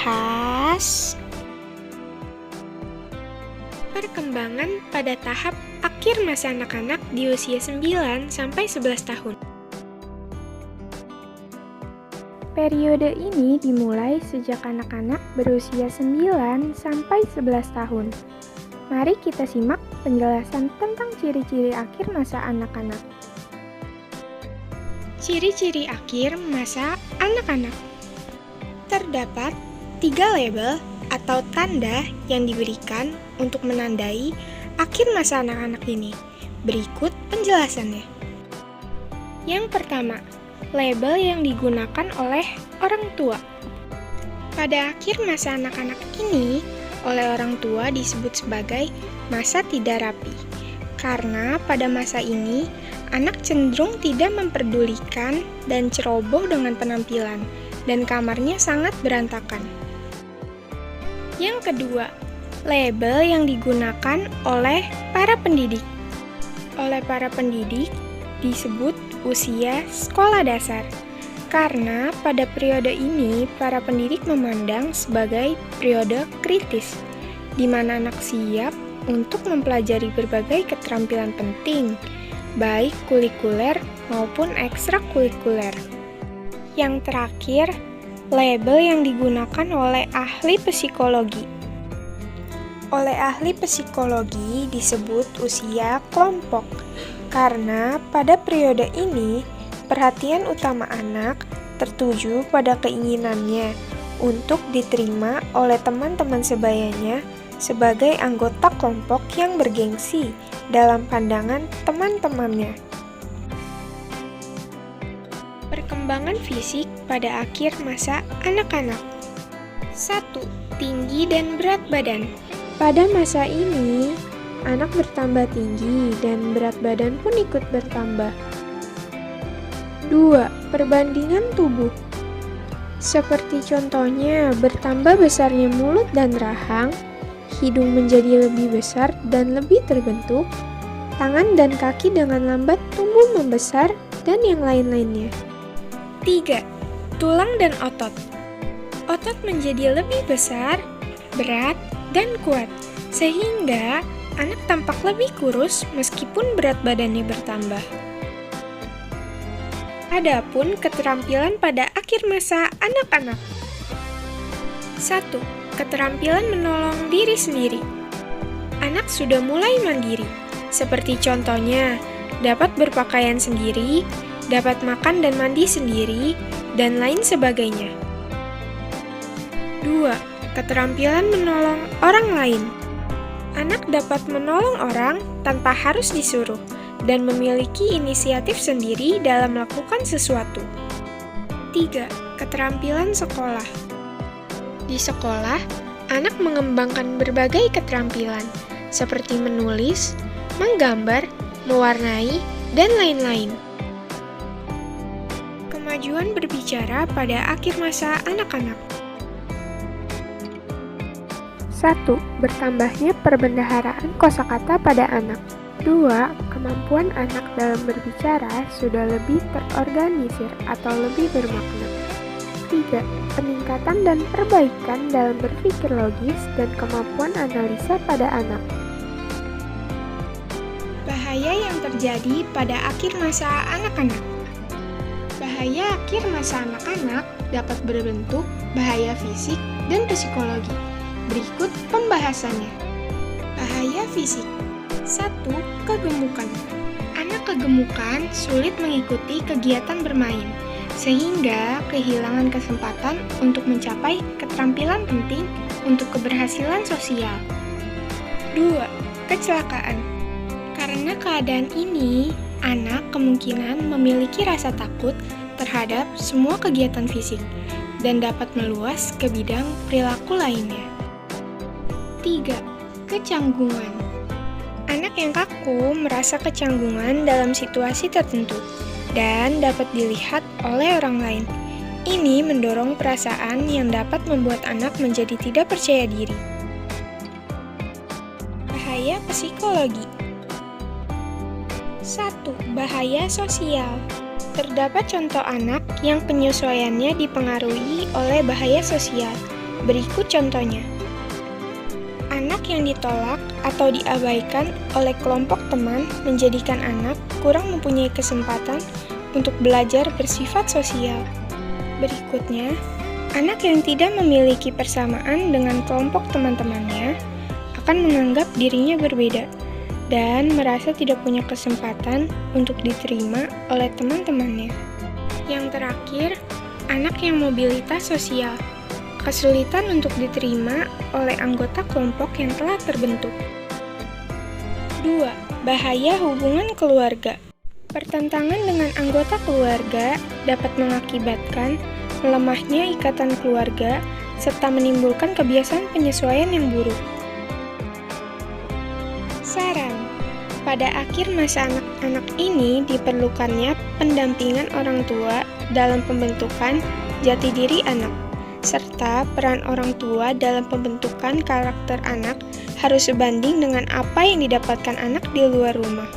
membahas perkembangan pada tahap akhir masa anak-anak di usia 9 sampai 11 tahun. Periode ini dimulai sejak anak-anak berusia 9 sampai 11 tahun. Mari kita simak penjelasan tentang ciri-ciri akhir masa anak-anak. Ciri-ciri akhir masa anak-anak. Terdapat 3 label atau tanda yang diberikan untuk menandai akhir masa anak-anak ini. Berikut penjelasannya. Yang pertama, label yang digunakan oleh orang tua. Pada akhir masa anak-anak ini, oleh orang tua disebut sebagai masa tidak rapi. Karena pada masa ini, anak cenderung tidak memperdulikan dan ceroboh dengan penampilan, dan kamarnya sangat berantakan. Yang kedua, label yang digunakan oleh para pendidik. Oleh para pendidik disebut usia sekolah dasar. Karena pada periode ini, para pendidik memandang sebagai periode kritis, di mana anak siap untuk mempelajari berbagai keterampilan penting, baik kulikuler maupun ekstrakurikuler. Yang terakhir, label yang digunakan oleh ahli psikologi. Oleh ahli psikologi disebut usia kelompok, karena pada periode ini, perhatian utama anak tertuju pada keinginannya untuk diterima oleh teman-teman sebayanya sebagai anggota kelompok yang bergengsi dalam pandangan teman-temannya. Perkembangan fisik pada akhir masa anak-anak. 1. Tinggi dan berat badan. Pada masa ini, anak bertambah tinggi dan berat badan pun ikut bertambah. 2. Perbandingan tubuh. Seperti contohnya, bertambah besarnya mulut dan rahang, hidung menjadi lebih besar dan lebih terbentuk, tangan dan kaki dengan lambat tumbuh membesar, dan yang lain-lainnya. 3. Tulang dan otot. Otot menjadi lebih besar, berat, dan kuat, sehingga anak tampak lebih kurus meskipun berat badannya bertambah. Adapun keterampilan pada akhir masa anak-anak. 1. Keterampilan menolong diri sendiri. Anak sudah mulai mandiri, seperti contohnya dapat berpakaian sendiri, dapat makan dan mandi sendiri, dan lain sebagainya. 2. Keterampilan menolong orang lain. Anak dapat menolong orang tanpa harus disuruh, dan memiliki inisiatif sendiri dalam melakukan sesuatu. 3. Keterampilan sekolah. Di sekolah, anak mengembangkan berbagai keterampilan, seperti menulis, menggambar, mewarnai, dan lain-lain. Kemajuan berbicara pada akhir masa anak-anak. 1. Bertambahnya perbendaharaan kosakata pada anak. 2. Kemampuan anak dalam berbicara sudah lebih terorganisir atau lebih bermakna. 3. Peningkatan dan perbaikan dalam berpikir logis dan kemampuan analisa pada anak. Bahaya yang terjadi pada akhir masa anak-anak. Bahaya akhir masa anak-anak dapat berbentuk bahaya fisik dan psikologi. Berikut pembahasannya. Bahaya fisik. 1. Kegemukan. Anak kegemukan sulit mengikuti kegiatan bermain, sehingga kehilangan kesempatan untuk mencapai keterampilan penting untuk keberhasilan sosial. 2. Kecelakaan. Karena keadaan ini, anak kemungkinan memiliki rasa takut terhadap semua kegiatan fisik dan dapat meluas ke bidang perilaku lainnya. 3. Kecanggungan. Anak yang kaku merasa kecanggungan dalam situasi tertentu dan dapat dilihat oleh orang lain. Ini mendorong perasaan yang dapat membuat anak menjadi tidak percaya diri. Bahaya psikologi. 1. Bahaya sosial. Terdapat contoh anak yang penyesuaiannya dipengaruhi oleh bahaya sosial, Berikut contohnya. Anak yang ditolak atau diabaikan oleh kelompok teman menjadikan anak kurang mempunyai kesempatan untuk belajar bersifat sosial. Berikutnya, anak yang tidak memiliki persamaan dengan kelompok teman-temannya akan menganggap dirinya berbeda dan merasa tidak punya kesempatan untuk diterima oleh teman-temannya. Yang terakhir, anak yang mobilitas sosial kesulitan untuk diterima oleh anggota kelompok yang telah terbentuk. 2. Bahaya hubungan keluarga. Pertentangan dengan anggota keluarga dapat mengakibatkan melemahnya ikatan keluarga serta menimbulkan kebiasaan penyesuaian yang buruk. Saran: pada akhir masa anak-anak ini diperlukannya pendampingan orang tua dalam pembentukan jati diri anak, serta peran orang tua dalam pembentukan karakter anak harus sebanding dengan apa yang didapatkan anak di luar rumah.